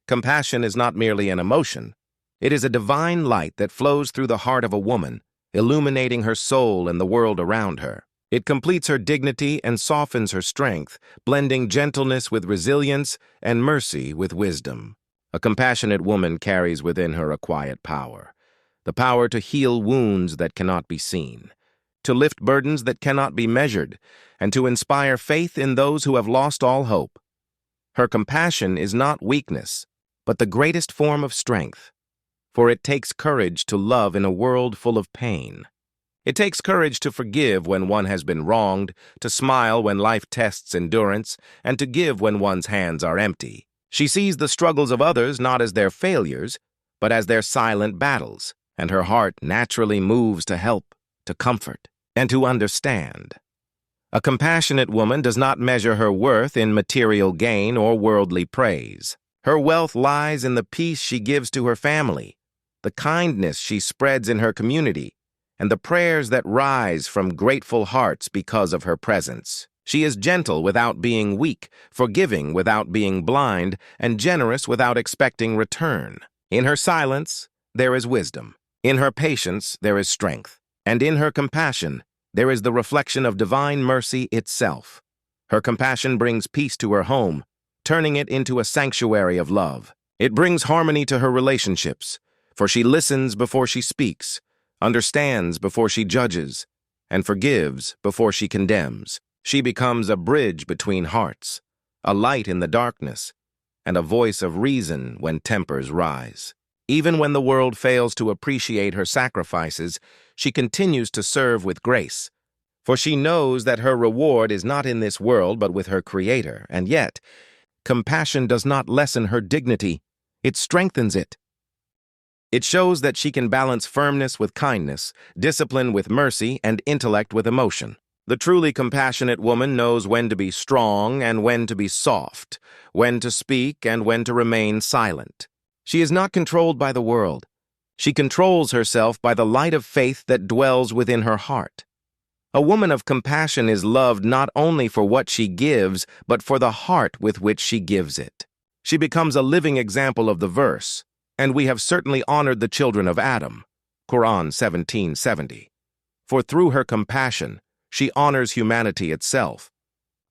Compassion is not merely an emotion. It is a divine light that flows through the heart of a woman, illuminating her soul and the world around her. It completes her dignity and softens her strength, blending gentleness with resilience and mercy with wisdom. A compassionate woman carries within her a quiet power, the power to heal wounds that cannot be seen, to lift burdens that cannot be measured, and to inspire faith in those who have lost all hope. Her compassion is not weakness, but the greatest form of strength, for it takes courage to love in a world full of pain. It takes courage to forgive when one has been wronged, to smile when life tests endurance, and to give when one's hands are empty. She sees the struggles of others not as their failures, but as their silent battles, and her heart naturally moves to help, to comfort, and to understand. A compassionate woman does not measure her worth in material gain or worldly praise. Her wealth lies in the peace she gives to her family, the kindness she spreads in her community, and the prayers that rise from grateful hearts because of her presence. She is gentle without being weak, forgiving without being blind, and generous without expecting return. In her silence, there is wisdom. In her patience, there is strength. And in her compassion, there is the reflection of divine mercy itself. Her compassion brings peace to her home, turning it into a sanctuary of love. It brings harmony to her relationships, for she listens before she speaks, understands before she judges, and forgives before she condemns. She becomes a bridge between hearts, a light in the darkness, and a voice of reason when tempers rise. Even when the world fails to appreciate her sacrifices, she continues to serve with grace, for she knows that her reward is not in this world but with her Creator, and yet, compassion does not lessen her dignity, it strengthens it. It shows that she can balance firmness with kindness, discipline with mercy, and intellect with emotion. The truly compassionate woman knows when to be strong and when to be soft, when to speak and when to remain silent. She is not controlled by the world. She controls herself by the light of faith that dwells within her heart. A woman of compassion is loved not only for what she gives, but for the heart with which she gives it. She becomes a living example of the verse, and we have certainly honored the children of Adam. Quran 17:70. For through her compassion, she honors humanity itself.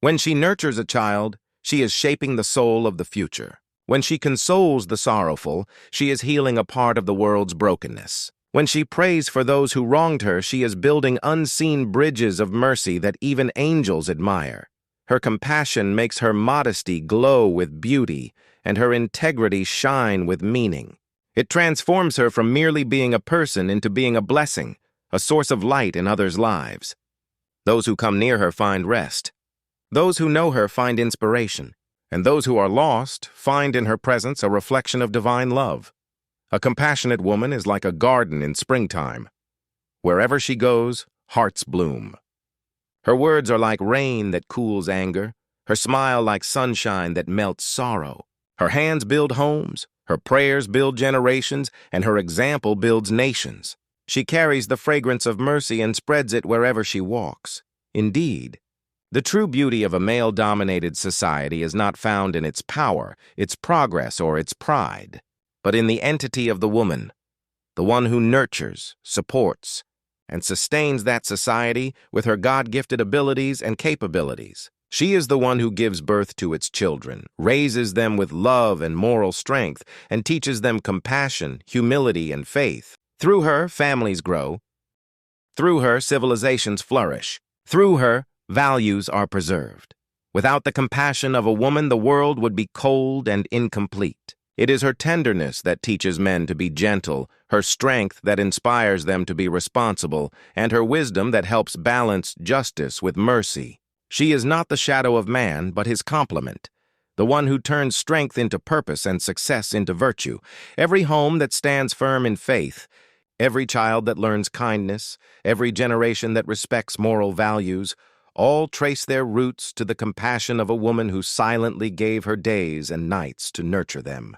When she nurtures a child, she is shaping the soul of the future. When she consoles the sorrowful, she is healing a part of the world's brokenness. When she prays for those who wronged her, she is building unseen bridges of mercy that even angels admire. Her compassion makes her modesty glow with beauty, and her integrity shine with meaning. It transforms her from merely being a person into being a blessing, a source of light in others' lives. Those who come near her find rest. Those who know her find inspiration, and those who are lost find in her presence a reflection of divine love. A compassionate woman is like a garden in springtime. Wherever she goes, hearts bloom. Her words are like rain that cools anger, her smile like sunshine that melts sorrow. Her hands build homes, her prayers build generations, and her example builds nations. She carries the fragrance of mercy and spreads it wherever she walks. Indeed, the true beauty of a male-dominated society is not found in its power, its progress, or its pride, but in the entity of the woman, the one who nurtures, supports, and sustains that society with her God-gifted abilities and capabilities. She is the one who gives birth to its children, raises them with love and moral strength, and teaches them compassion, humility, and faith. Through her, families grow. Through her, civilizations flourish. Through her, values are preserved. Without the compassion of a woman, the world would be cold and incomplete. It is her tenderness that teaches men to be gentle, her strength that inspires them to be responsible, and her wisdom that helps balance justice with mercy. She is not the shadow of man, but his complement, the one who turns strength into purpose and success into virtue. Every home that stands firm in faith, every child that learns kindness, every generation that respects moral values, all trace their roots to the compassion of a woman who silently gave her days and nights to nurture them.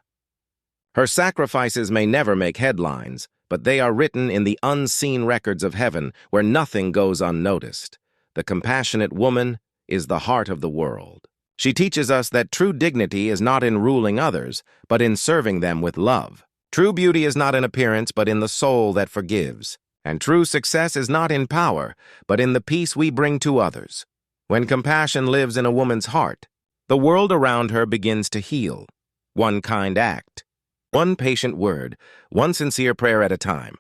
Her sacrifices may never make headlines, but they are written in the unseen records of heaven where nothing goes unnoticed. The compassionate woman is the heart of the world. She teaches us that true dignity is not in ruling others, but in serving them with love. True beauty is not in appearance, but in the soul that forgives. And true success is not in power, but in the peace we bring to others. When compassion lives in a woman's heart, the world around her begins to heal. One kind act, one patient word, one sincere prayer at a time.